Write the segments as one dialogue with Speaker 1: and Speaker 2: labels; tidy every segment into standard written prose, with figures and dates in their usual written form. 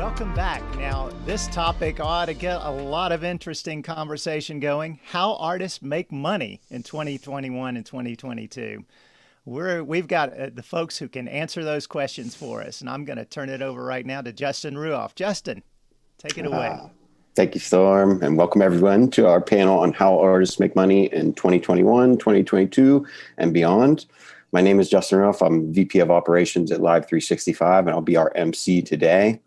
Speaker 1: Welcome back. Now, this topic ought to get a lot of interesting conversation going. How artists make money in 2021 and 2022. We've got the folks who can answer those questions for us, and I'm going to turn it over right now to Justin Ruoff. Justin, take it away.
Speaker 2: Thank you, Storm, and welcome everyone to our panel on how artists make money in 2021, 2022, and beyond. My name is Justin Ruoff. I'm VP of Operations at Live 365, and I'll be our MC today.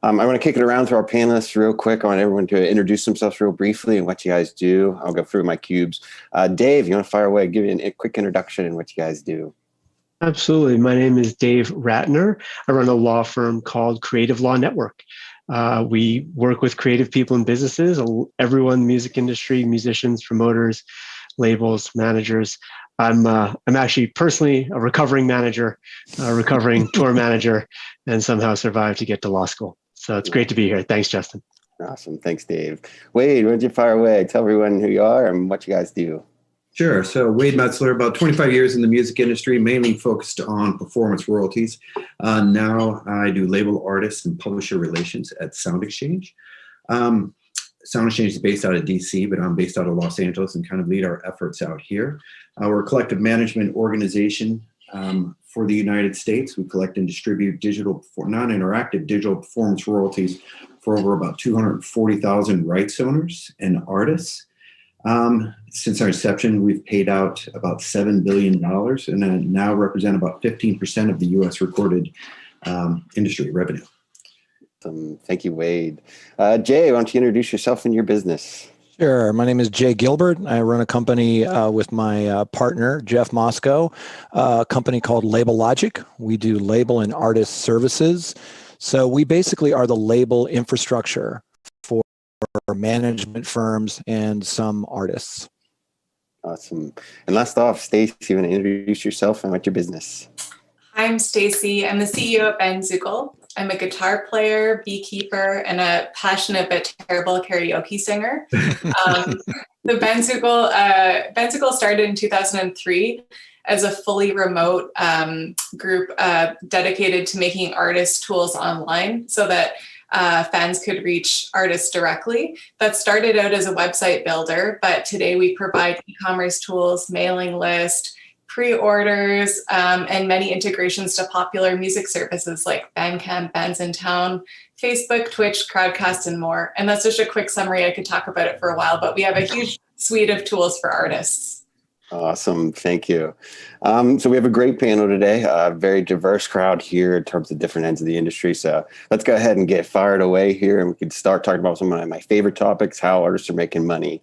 Speaker 2: I want to kick it around to our panelists real quick. I want everyone to introduce themselves real briefly and what you guys do. I'll go through my cubes. Dave, you want to fire away, give you a quick introduction and what you guys do?
Speaker 3: Absolutely. My name is Dave Ratner. I run a law firm called Creative Law Network. We work with creative people and businesses, everyone in the music industry, musicians, promoters, labels, managers. I'm actually personally a recovering manager, a recovering tour manager, and somehow survived to get to law school. So it's great to be here. Thanks, Justin.
Speaker 2: Awesome. Thanks, Dave. Wade, why don't you fire away? Tell everyone who you are and what you guys do.
Speaker 4: Sure. So Wade Metzler, about 25 years in the music industry, mainly focused on performance royalties. Now I do label artists and publisher relations at Sound Exchange. Sound Exchange is based out of DC, but I'm based out of Los Angeles and kind of lead our efforts out here. We're a collective management organization for the United States. We collect and distribute non-interactive digital performance royalties for over about 240,000 rights owners and artists. Since our inception, we've paid out about $7 billion and now represent about 15% of the U.S. recorded industry revenue.
Speaker 2: Thank you, Wade. Jay, why don't you introduce yourself and your business?
Speaker 5: Sure. My name is Jay Gilbert. I run a company with my partner, Jeff Moscow, a company called Label Logic. We do label and artist services. So we basically are the label infrastructure for management firms and some artists.
Speaker 2: Awesome. And last off, Stacey, you want to introduce yourself and what's your business?
Speaker 6: I'm Stacey. I'm the CEO of Bandzoogle. I'm a guitar player, beekeeper, and a passionate but terrible karaoke singer. The Bandzoogle started in 2003 as a fully remote group dedicated to making artist tools online so that fans could reach artists directly. That started out as a website builder, but today we provide e-commerce tools, mailing list, pre-orders, and many integrations to popular music services like Bandcamp, Bands in Town, Facebook, Twitch, Crowdcast, and more. And that's just a quick summary. I could talk about it for a while, but we have a huge suite of tools for artists.
Speaker 2: Awesome. Thank you. So we have a great panel today, a very diverse crowd here in terms of different ends of the industry. So let's go ahead and get fired away here and we can start talking about some of my favorite topics, how artists are making money.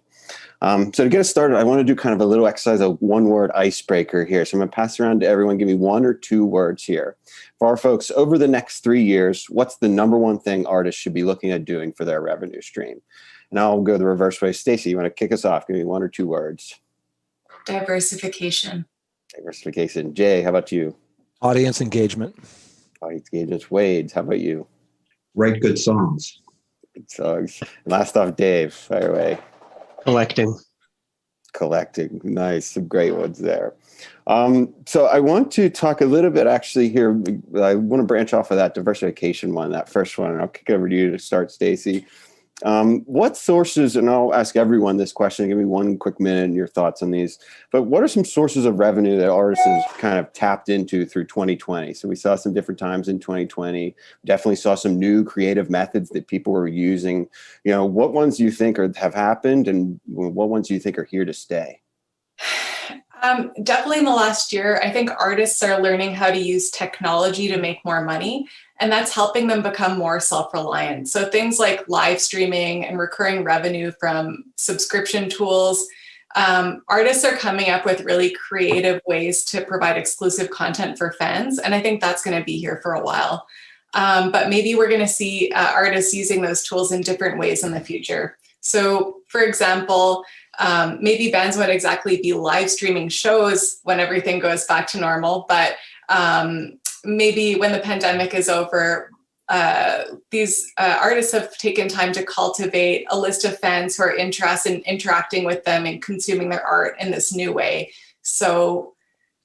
Speaker 2: So to get us started, I want to do kind of a little exercise, a one-word icebreaker here. So I'm going to pass around to everyone, give me one or two words here. For our folks, over the next 3 years, what's the number one thing artists should be looking at doing for their revenue stream? And I'll go the reverse way. Stacey, you want to kick us off? Give me one or two words.
Speaker 6: Diversification.
Speaker 2: Diversification. Jay, how about you?
Speaker 5: Audience engagement.
Speaker 2: Audience engagement. Wade, how about you?
Speaker 4: Write good songs.
Speaker 2: Good songs. And last off, Dave, fire away. Collecting. Nice. Some great ones there. So I want to talk a little bit actually here. I want to branch off of that diversification one, that first one, and I'll kick it over to you to start, Stacey. What sources, and I'll ask everyone this question, give me 1 quick minute and your thoughts on these, but what are some sources of revenue that artists have kind of tapped into through 2020? So we saw some different times in 2020, definitely saw some new creative methods that people were using. You know, what ones do you think have happened and what ones do you think are here to stay?
Speaker 6: Definitely in the last year, I think artists are learning how to use technology to make more money, and that's helping them become more self-reliant. So things like live streaming and recurring revenue from subscription tools, artists are coming up with really creative ways to provide exclusive content for fans, and I think that's going to be here for a while. But maybe we're going to see artists using those tools in different ways in the future. So for example, maybe bands won't exactly be live streaming shows when everything goes back to normal, but maybe when the pandemic is over, these artists have taken time to cultivate a list of fans who are interested in interacting with them and consuming their art in this new way. So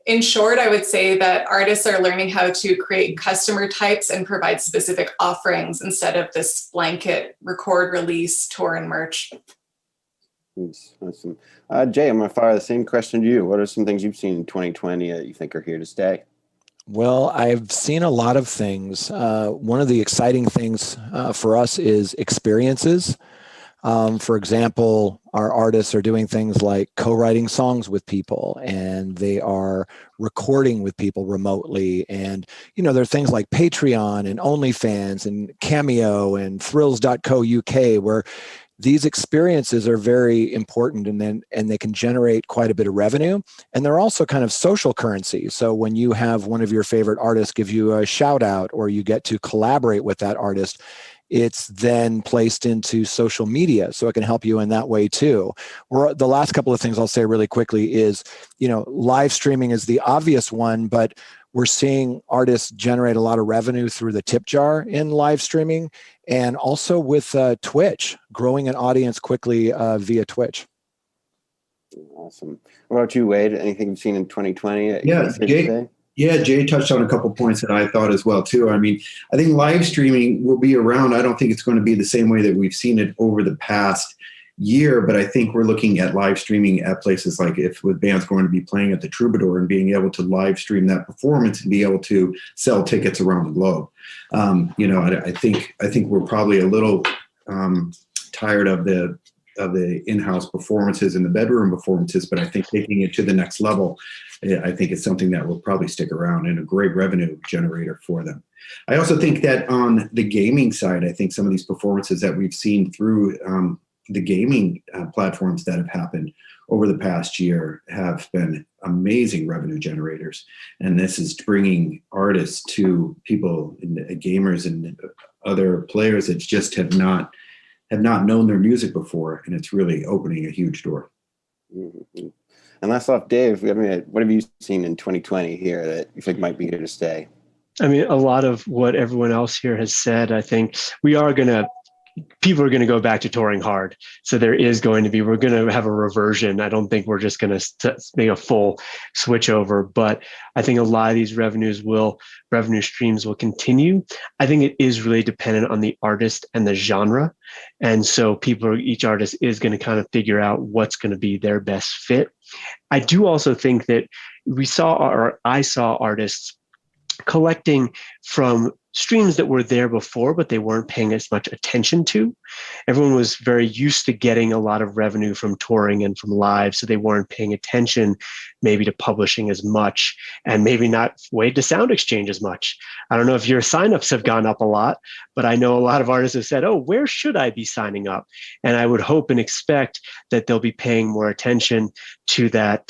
Speaker 6: In short, I would say that artists are learning how to create customer types and provide specific offerings instead of this blanket record, release, tour, and merch.
Speaker 2: Awesome. Jay, I'm going to fire the same question to you. What are some things you've seen in 2020 that you think are here to stay?
Speaker 5: Well, I've seen a lot of things. One of the exciting things for us is experiences. For example, our artists are doing things like co-writing songs with people, and they are recording with people remotely. And, there are things like Patreon and OnlyFans and Cameo and Thrills.co.uk, where these experiences are very important, and they can generate quite a bit of revenue. And they're also kind of social currency. So when you have one of your favorite artists give you a shout out, or you get to collaborate with that artist, it's then placed into social media. So it can help you in that way too. The last couple of things I'll say really quickly is, live streaming is the obvious one, but we're seeing artists generate a lot of revenue through the tip jar in live streaming, and also with Twitch, growing an audience quickly via Twitch.
Speaker 2: Awesome. What about you, Wade? Anything you've seen in 2020?
Speaker 4: Jay touched on a couple points that I thought as well too. I mean, I think live streaming will be around. I don't think it's going to be the same way that we've seen it over the past year, but I think we're looking at live streaming at places like if with bands going to be playing at the Troubadour and being able to live stream that performance and be able to sell tickets around the globe. I think we're probably a little tired of the in-house performances and the bedroom performances, but I think taking it to the next level, I think it's something that will probably stick around and a great revenue generator for them. I also think that on the gaming side, I think some of these performances that we've seen through the gaming platforms that have happened over the past year have been amazing revenue generators. And this is bringing artists to people, gamers and other players that just have not known their music before. And it's really opening a huge door.
Speaker 2: Mm-hmm. And last off, Dave, what have you seen in 2020 here that you think might be here to stay?
Speaker 3: I mean, a lot of what everyone else here has said. I think people are going to go back to touring hard. So we're going to have a reversion. I don't think we're just going to make a full switch over, but I think a lot of these revenue streams will continue. I think it is really dependent on the artist and the genre. And so each artist is going to kind of figure out what's going to be their best fit. I do also think that I saw artists collecting from streams that were there before, but they weren't paying as much attention to. Everyone was very used to getting a lot of revenue from touring and from live, so they weren't paying attention maybe to publishing as much, and maybe not Wade to Sound Exchange as much. I don't know if your signups have gone up a lot, but I know a lot of artists have said, oh, where should I be signing up? And I would hope and expect that they'll be paying more attention to that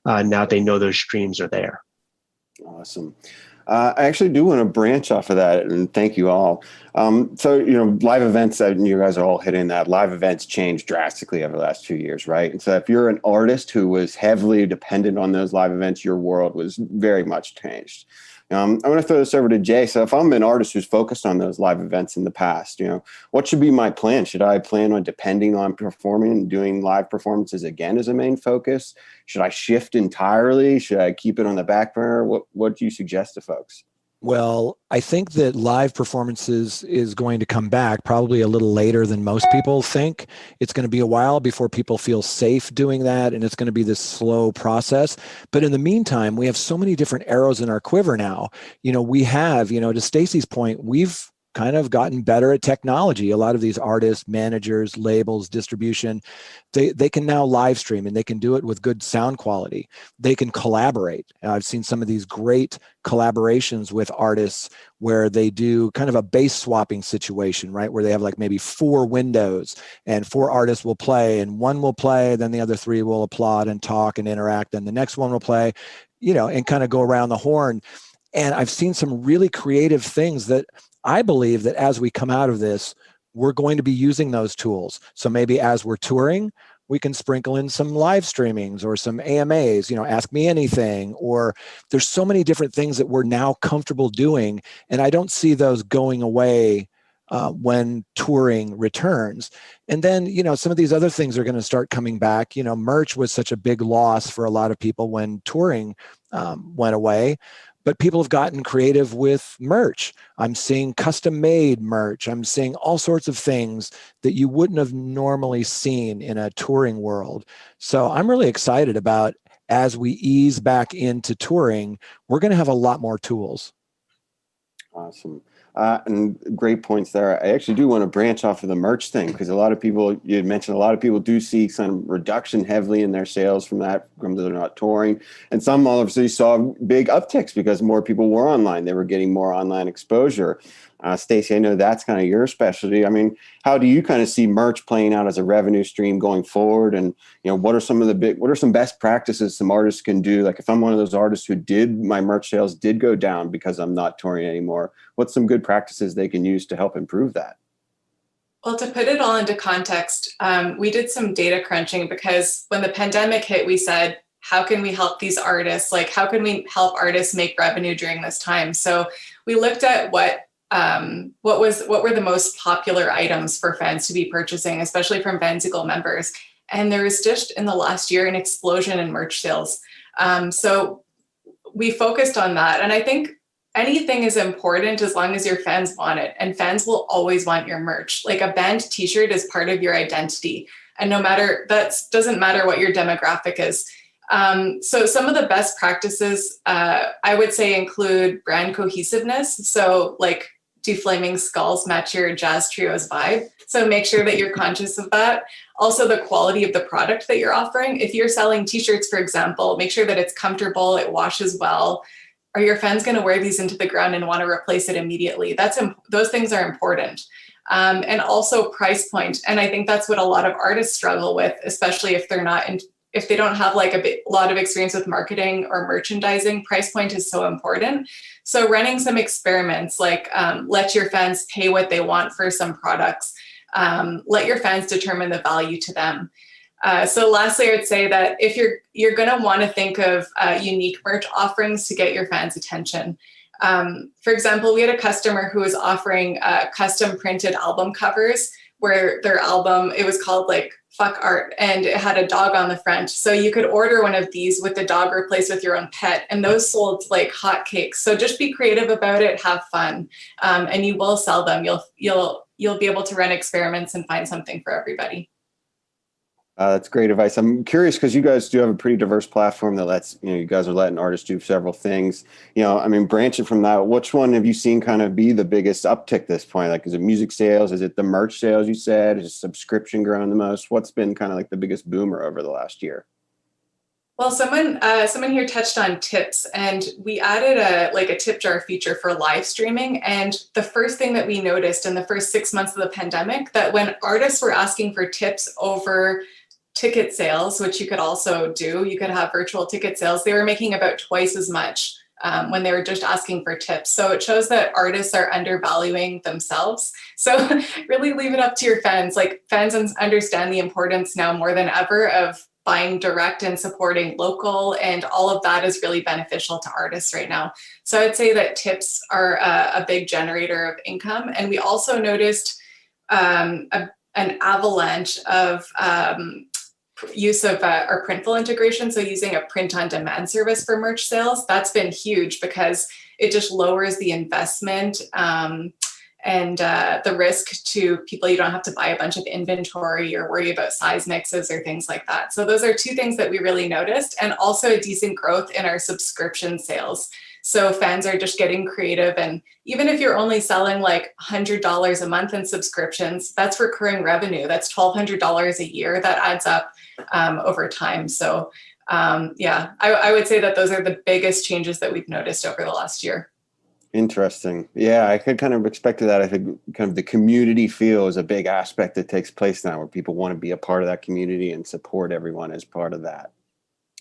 Speaker 3: now they know those streams are there.
Speaker 2: Awesome. I actually do want to branch off of that, and thank you all. Live events, you guys are all hitting that. Live events changed drastically over the last 2 years, right? And so if you're an artist who was heavily dependent on those live events, your world was very much changed. I'm going to throw this over to Jay. So if I'm an artist who's focused on those live events in the past, what should be my plan? Should I plan on depending on performing and doing live performances again as a main focus? Should I shift entirely? Should I keep it on the back burner? What do you suggest to folks?
Speaker 5: Well, I think that live performances is going to come back probably a little later than most people think. It's going to be a while before people feel safe doing that, and it's going to be this slow process. But in the meantime, we have so many different arrows in our quiver now. We have, to Stacey's point, we've kind of gotten better at technology. A lot of these artists, managers, labels, distribution, they can now live stream, and they can do it with good sound quality. They can collaborate. I've seen some of these great collaborations with artists where they do kind of a bass swapping situation, right? Where they have like maybe 4 windows and 4 artists will play, and one will play, then the other 3 will applaud and talk and interact. And the next one will play, and kind of go around the horn. And I've seen some really creative things that I believe that as we come out of this, we're going to be using those tools. So maybe as we're touring, we can sprinkle in some live streamings or some AMAs, ask me anything, or there's so many different things that we're now comfortable doing. And I don't see those going away when touring returns. And then, some of these other things are going to start coming back. Merch was such a big loss for a lot of people when touring went away. But people have gotten creative with merch. I'm seeing custom made merch. I'm seeing all sorts of things that you wouldn't have normally seen in a touring world. So I'm really excited about, as we ease back into touring, we're going to have a lot more tools.
Speaker 2: Awesome. And great points there. I actually do want to branch off of the merch thing, because a lot of people, you had mentioned, a lot of people do see some reduction heavily in their sales from that, from they're not touring. And some obviously saw big upticks because more people were online. They were getting more online exposure. Stacey, I know that's kind of your specialty. I mean, how do you kind of see merch playing out as a revenue stream going forward? And, what are some best practices some artists can do? Like if I'm one of those artists who my merch sales did go down because I'm not touring anymore, what's some good practices they can use to help improve that?
Speaker 6: Well, to put it all into context, we did some data crunching, because when the pandemic hit, we said, how can we help these artists? Like, how can we help artists make revenue during this time? So we looked at what were the most popular items for fans to be purchasing, especially from Bandzoogle members. And there was just in the last year an explosion in merch sales. So we focused on that. And I think anything is important as long as your fans want it. And fans will always want your merch. Like a band t-shirt is part of your identity. And that doesn't matter what your demographic is. So some of the best practices I would say include brand cohesiveness. So like, do Flaming Skulls match your Jazz Trio's vibe? So make sure that you're conscious of that. Also, the quality of the product that you're offering. If you're selling t-shirts, for example, make sure that it's comfortable, it washes well. Are your fans going to wear these into the ground and want to replace it immediately? Those things are important. And also price point. And I think that's what a lot of artists struggle with, especially if if they don't have like a lot of experience with marketing or merchandising. Price point is so important. So running some experiments, like let your fans pay what they want for some products. Let your fans determine the value to them. So lastly, I would say that if you're going to want to think of unique merch offerings to get your fans' attention. For example, we had a customer who was offering custom printed album covers, where their album, it was called like Fuck Art, and it had a dog on the front. So you could order one of these with the dog replaced with your own pet, and those sold like hotcakes. So just be creative about it, have fun, and you will sell them. You'll be able to run experiments and find something for everybody.
Speaker 2: That's great advice. I'm curious, because you guys do have a pretty diverse platform that lets, you guys are letting artists do several things. Branching from that, which one have you seen kind of be the biggest uptick at this point? Like, is it music sales? Is it the merch sales you said? Is subscription growing the most? What's been kind of like the biggest boomer over the last year?
Speaker 6: Well, someone here touched on tips, and we added a tip jar feature for live streaming. And the first thing that we noticed in the first 6 months of the pandemic, that when artists were asking for tips over ticket sales, which you could also do, you could have virtual ticket sales, they were making about twice as much when they were just asking for tips. So it shows that artists are undervaluing themselves. So really leave it up to your fans. Like, fans understand the importance now more than ever of buying direct and supporting local, and all of that is really beneficial to artists right now. So I'd say that tips are a big generator of income. And we also noticed an avalanche of use of our Printful integration. So using a print on demand service for merch sales, that's been huge, because it just lowers the investment and the risk to people. You don't have to buy a bunch of inventory or worry about size mixes or things like that. So those are two things that we really noticed, and also a decent growth in our subscription sales. So fans are just getting creative. And even if you're only selling like $100 a month in subscriptions, that's recurring revenue. That's $1,200 a year. That adds up over time. So I would say that those are the biggest changes that we've noticed over the last year.
Speaker 2: Interesting. Yeah, I could kind of expected that. I think kind of the community feel is a big aspect that takes place now, where people want to be a part of that community and support everyone as part of that.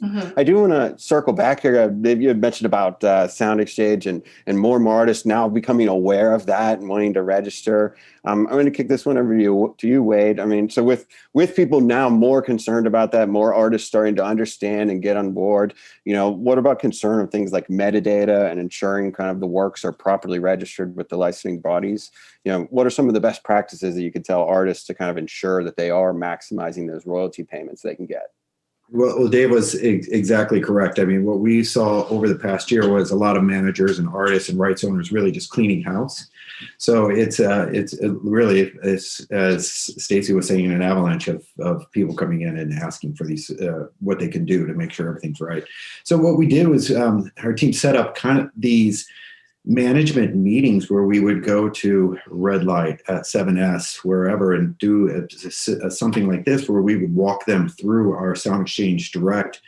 Speaker 2: I do want to circle back here. Dave, you had mentioned about Sound Exchange and more artists now becoming aware of that and wanting to register. I'm going to kick this one over to you, Wade. I mean, so with people now more concerned about that, more artists starting to understand and get on board, what about concern of things like metadata and ensuring kind of the works are properly registered with the licensing bodies? What are some of the best practices that you could tell artists to kind of ensure that they are maximizing those royalty payments they can get?
Speaker 4: Well, Dave was exactly correct. I mean, what we saw over the past year was a lot of managers and artists and rights owners really just cleaning house. So it's really, as Stacey was saying, an avalanche of people coming in and asking for these, what they can do to make sure everything's right. So what we did was our team set up kind of these management meetings where we would go to Red Light at 7S, wherever, and do something like this, where we would walk them through our Sound Exchange Direct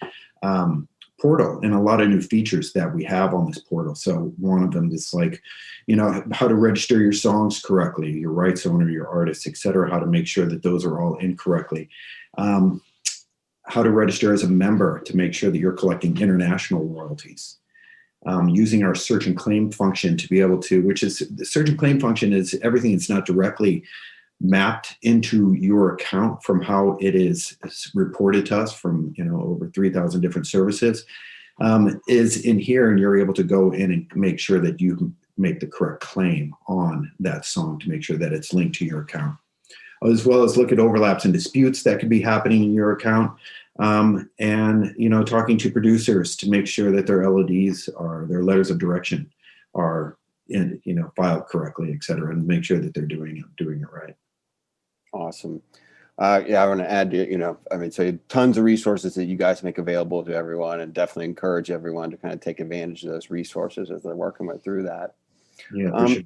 Speaker 4: portal and a lot of new features that we have on this portal. So one of them is like, how to register your songs correctly, your rights owner, your artist, et cetera, how to make sure that those are all in correctly. How to register as a member to make sure that you're collecting international royalties. Using our search and claim function to be able to, which is the search and claim function is everything that's not directly mapped into your account from how it is reported to us from, over 3,000 different services, is in here, and you're able to go in and make sure that you make the correct claim on that song to make sure that it's linked to your account, as well as look at overlaps and disputes that could be happening in your account. And talking to producers to make sure that their LODs their letters of direction are filed correctly, et cetera, and make sure that they're doing it right.
Speaker 2: Awesome. I want to add, so tons of resources that you guys make available to everyone, and definitely encourage everyone to kind of take advantage of those resources as they're working through that.
Speaker 4: Yeah.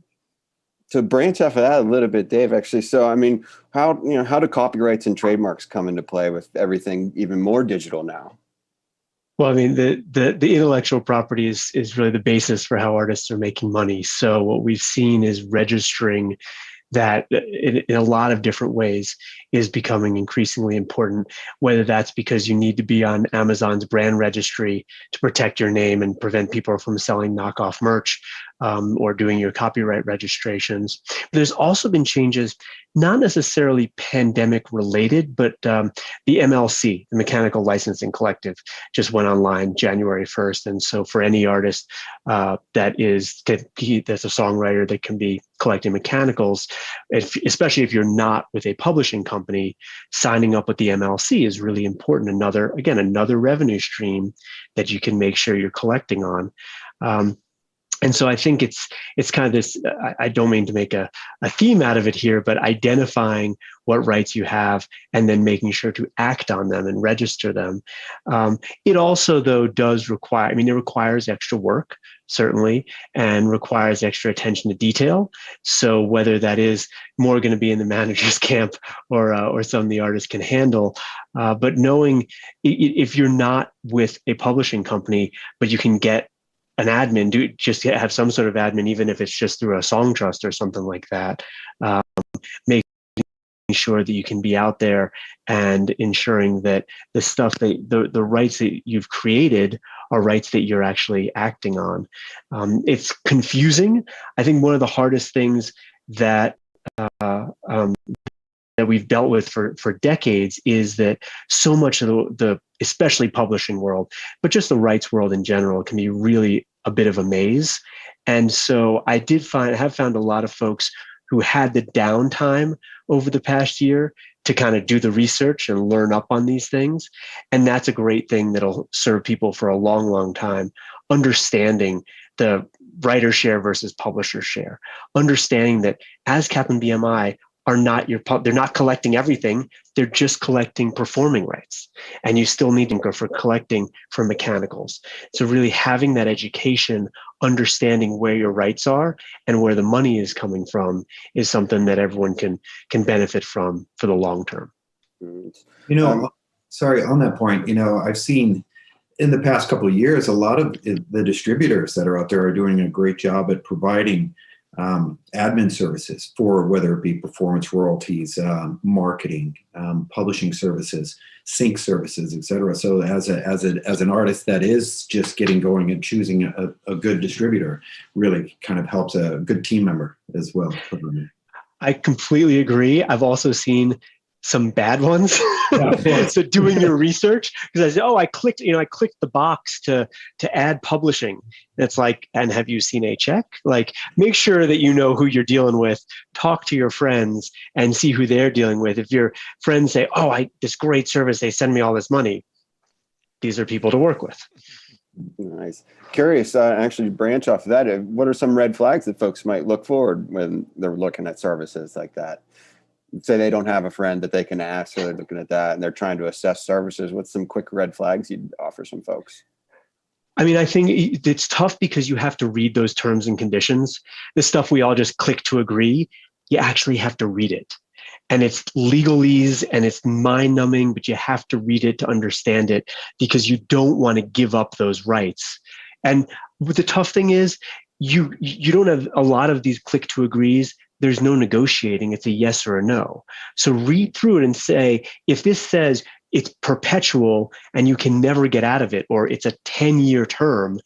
Speaker 2: To branch off of that a little bit, Dave, actually. So, I mean, how do copyrights and trademarks come into play with everything even more digital now?
Speaker 3: Well, I mean, the intellectual property is really the basis for how artists are making money. So what we've seen is registering that in a lot of different ways is becoming increasingly important, whether that's because you need to be on Amazon's brand registry to protect your name and prevent people from selling knockoff merch, or doing your copyright registrations. There's also been changes, not necessarily pandemic related, but the MLC, the Mechanical Licensing Collective, just went online January 1st. And so for any artist that's a songwriter that can be collecting mechanicals, especially if you're not with a publishing company, signing up with the MLC is really important. Another revenue stream that you can make sure you're collecting on. And so I think it's kind of this, I don't mean to make a theme out of it here, but identifying what rights you have and then making sure to act on them and register them. It also, though, does require, it requires extra work, certainly, and requires extra attention to detail. So whether that is more going to be in the manager's camp or something the artist can handle, but knowing if you're not with a publishing company, but you can get an admin, just have some sort of admin, even if it's just through a song trust or something like that, making sure that you can be out there and ensuring that the stuff that the rights that you've created are rights that you're actually acting on. It's confusing. I think one of the hardest things that we've dealt with for decades is that so much of the especially publishing world, but just the rights world in general, can be really a bit of a maze. And so I have found a lot of folks who had the downtime over the past year to kind of do the research and learn up on these things. And that's a great thing that'll serve people for a long, long time, understanding the writer share versus publisher share, understanding that ASCAP and BMI are not they're not collecting everything. They're just collecting performing rights, and you still need them for collecting for mechanicals. So really having that education, understanding where your rights are and where the money is coming from is something that everyone can benefit from for the long term.
Speaker 4: Sorry, on that point, I've seen in the past couple of years, a lot of the distributors that are out there are doing a great job at providing admin services for whether it be performance royalties, marketing, publishing services, sync services, etc. So as an artist that is just getting going and choosing a good distributor really kind of helps a good team member as well.
Speaker 3: I completely agree. I've also seen some bad ones.
Speaker 4: Yeah,
Speaker 3: so doing your research, because I said, oh, I clicked the box to add publishing. And it's like, and have you seen a check? Like, make sure that you know who you're dealing with. Talk to your friends and see who they're dealing with. If your friends say, oh, this great service, they send me all this money, these are people to work with.
Speaker 2: Nice. Curious, actually branch off of that. What are some red flags that folks might look for when they're looking at services like that? Say they don't have a friend that they can ask, or they're looking at that and they're trying to assess services. What's some quick red flags you'd offer some folks?
Speaker 3: I mean, I think it's tough because you have to read those terms and conditions. The stuff we all just click to agree, you actually have to read it. And it's legalese and it's mind numbing, but you have to read it to understand it because you don't want to give up those rights. And the tough thing is you don't have a lot of these click to agrees. There's no negotiating. It's a yes or a no. So read through it and say, if this says it's perpetual and you can never get out of it, or it's a 10-year term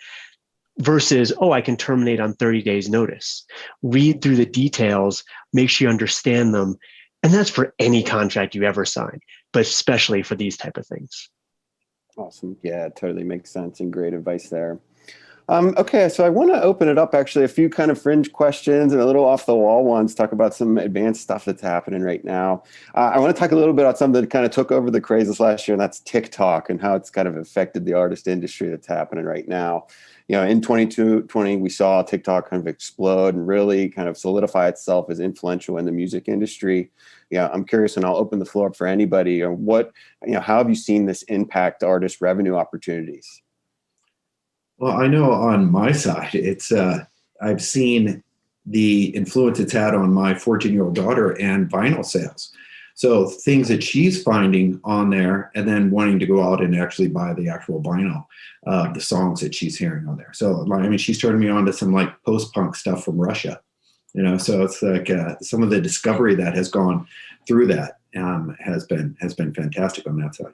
Speaker 3: versus, oh, I can terminate on 30 days notice. Read through the details, make sure you understand them. And that's for any contract you ever sign, but especially for these type of things.
Speaker 2: Awesome. Yeah, it totally makes sense and great advice there. Okay, so I want to open it up, actually, a few kind of fringe questions and a little off the wall ones, talk about some advanced stuff that's happening right now. I want to talk a little bit about something that kind of took over the craze this last year, and that's TikTok and how it's kind of affected the artist industry that's happening right now. You know, in 2020, we saw TikTok kind of explode and really kind of solidify itself as influential in the music industry. Yeah, I'm curious, and I'll open the floor up for anybody. How have you seen this impact artist revenue opportunities?
Speaker 4: Well, I know on my side, it's I've seen the influence it's had on my 14-year-old daughter and vinyl sales. So things that she's finding on there and then wanting to go out and actually buy the actual vinyl, the songs that she's hearing on there. So, I mean, she's turning me on to some like post-punk stuff from Russia, so it's like some of the discovery that has gone through that has been fantastic on that side.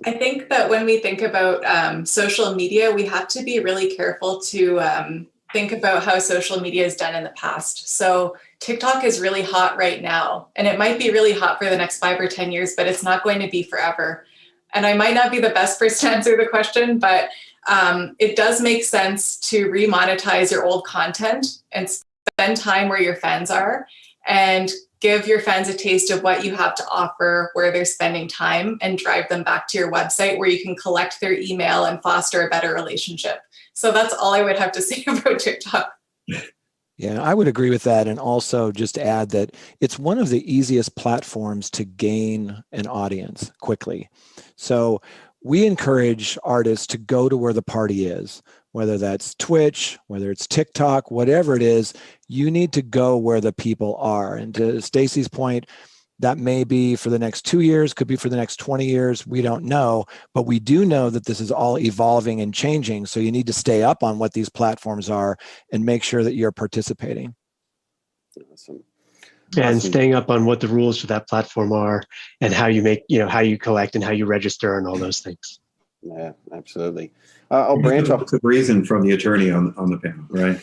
Speaker 6: I think that when we think about social media, we have to be really careful to think about how social media is done in the past. So TikTok is really hot right now, and it might be really hot for the next 5 or 10 years, but it's not going to be forever. And I might not be the best person to answer the question, but it does make sense to remonetize your old content and spend time where your fans are and give your fans a taste of what you have to offer, where they're spending time, and drive them back to your website where you can collect their email and foster a better relationship. So that's all I would have to say about TikTok.
Speaker 5: Yeah, I would agree with that. And also just add that it's one of the easiest platforms to gain an audience quickly. So we encourage artists to go to where the party is, whether that's Twitch, whether it's TikTok, whatever it is, you need to go where the people are. And to Stacey's point, that may be for the next 2 years, could be for the next 20 years. We don't know, but we do know that this is all evolving and changing. So you need to stay up on what these platforms are and make sure that you're participating.
Speaker 2: Awesome.
Speaker 3: And staying up on what the rules for that platform are and how you make, how you collect and how you register and all those things.
Speaker 2: Yeah, absolutely. I'll branch off.
Speaker 4: The reason from the attorney on the panel, right?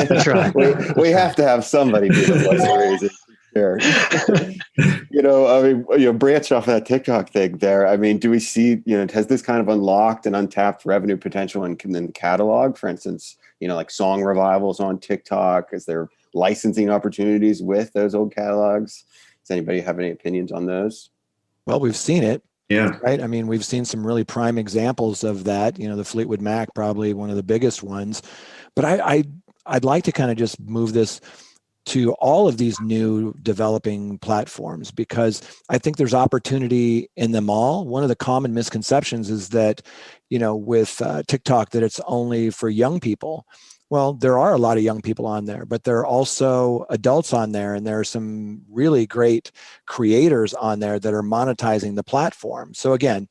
Speaker 3: That's right.
Speaker 2: We have to have somebody do the voice reason. Sure. Branch off that TikTok thing there. I mean, do we see, has this kind of unlocked and untapped revenue potential in the catalog? For instance, like song revivals on TikTok? Is there licensing opportunities with those old catalogs? Does anybody have any opinions on those?
Speaker 5: Well, we've seen it.
Speaker 4: Yeah.
Speaker 5: Right. I mean, we've seen some really prime examples of that. The Fleetwood Mac, probably one of the biggest ones. But I'd like to kind of just move this to all of these new developing platforms, because I think there's opportunity in them all. One of the common misconceptions is that, with TikTok, that it's only for young people. Well, there are a lot of young people on there, but there are also adults on there, and there are some really great creators on there that are monetizing the platform. So again,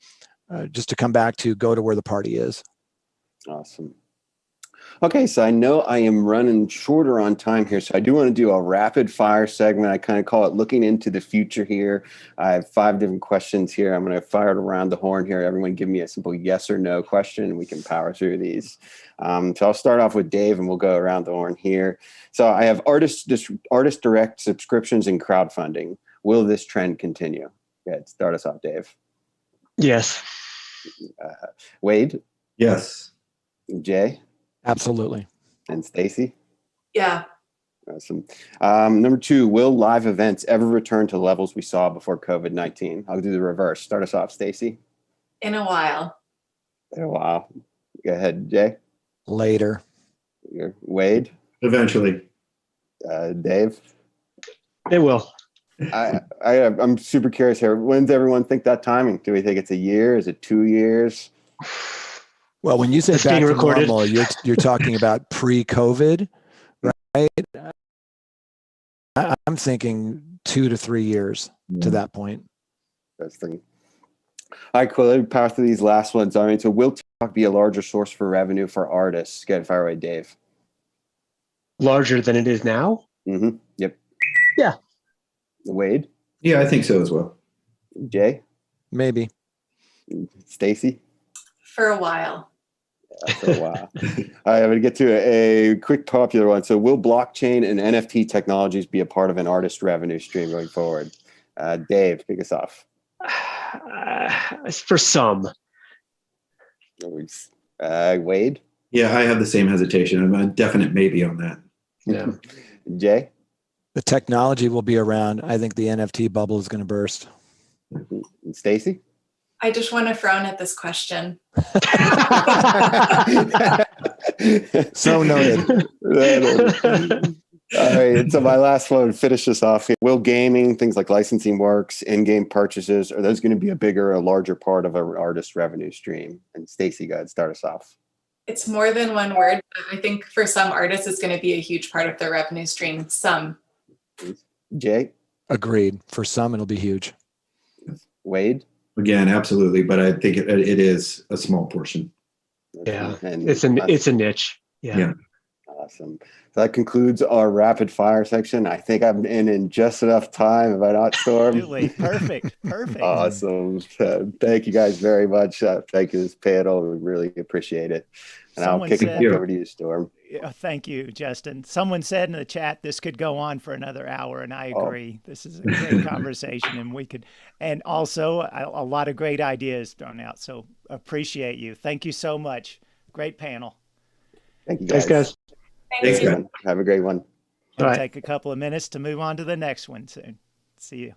Speaker 5: just to come back to go to where the party is.
Speaker 2: Awesome. Okay, so I know I am running shorter on time here, so I do want to do a rapid fire segment. I kind of call it looking into the future here. I have 5 different questions here. I'm going to fire it around the horn here. Everyone give me a simple yes or no question, and we can power through these. So I'll start off with Dave, and we'll go around the horn here. So I have artist direct subscriptions and crowdfunding. Will this trend continue? Go ahead, start us off, Dave.
Speaker 3: Yes.
Speaker 2: Wade,
Speaker 4: Yes.
Speaker 2: Jay,
Speaker 5: Absolutely.
Speaker 2: and Stacey.
Speaker 6: Yeah.
Speaker 2: Awesome. Number 2, will live events ever return to levels we saw before COVID-19? I'll do the reverse. Start us off, Stacey.
Speaker 6: In a while.
Speaker 2: In a while. Go ahead, Jay.
Speaker 5: Later.
Speaker 2: Wade.
Speaker 4: Eventually.
Speaker 2: Dave.
Speaker 3: It will.
Speaker 2: I'm super curious here. When does everyone think that timing? Do we think it's a year? Is it 2 years?
Speaker 5: Well, when you say
Speaker 3: It's
Speaker 5: back
Speaker 3: being
Speaker 5: to
Speaker 3: recorded.
Speaker 5: normal, you're talking about pre-COVID, right? I'm thinking 2 to 3 years to that point.
Speaker 2: That's the thing. All right, cool. Let me power through these last ones. I mean, so will TikTok be a larger source for revenue for artists? Get fire away, Dave.
Speaker 3: Larger than it is now?
Speaker 2: Mm-hmm. Yep.
Speaker 3: Yeah.
Speaker 2: Wade.
Speaker 4: Yeah, I think so as well.
Speaker 2: Jay.
Speaker 5: Maybe.
Speaker 2: Stacey.
Speaker 6: For a while.
Speaker 2: For a while. All right, I'm going to get to a quick popular one. So will blockchain and NFT technologies be a part of an artist revenue stream going forward? Dave, kick us off.
Speaker 3: For some.
Speaker 2: Wade?
Speaker 4: Yeah, I have the same hesitation. I'm a definite maybe on that.
Speaker 3: Yeah.
Speaker 2: Jay?
Speaker 5: The technology will be around. I think the NFT bubble is going to burst.
Speaker 2: Stacey?
Speaker 6: I just want to frown at this question.
Speaker 5: So noted.
Speaker 2: All right, so my last one, finish this off. Will gaming, things like licensing works, in-game purchases, are those going to be a bigger or larger part of an artist revenue stream? And Stacey, go ahead, start us off.
Speaker 6: It's more than one word, but I think for some artists, it's going to be a huge part of their revenue stream. Some.
Speaker 2: Jay?
Speaker 5: Agreed. For some, it'll be huge.
Speaker 2: Wade?
Speaker 4: Again, absolutely, but I think it is a small portion.
Speaker 3: Yeah.
Speaker 2: And
Speaker 3: It's a niche. Yeah.
Speaker 2: Awesome. So that concludes our rapid fire section. I think I'm in just enough time. Have I not, Storm?
Speaker 1: Absolutely. Perfect.
Speaker 2: Awesome. Thank you guys very much. Thank you, this panel. We really appreciate it. And I'll kick it back over to you, Storm.
Speaker 1: Thank you, Justin. Someone said in the chat this could go on for another hour, and I agree. This is a great conversation, and also a lot of great ideas thrown out. So appreciate you. Thank you so much. Great panel.
Speaker 2: Thank you, guys.
Speaker 3: Thanks, guys.
Speaker 2: Thanks, man. Have a great one.
Speaker 1: We'll take a couple of minutes to move on to the next one soon. See you.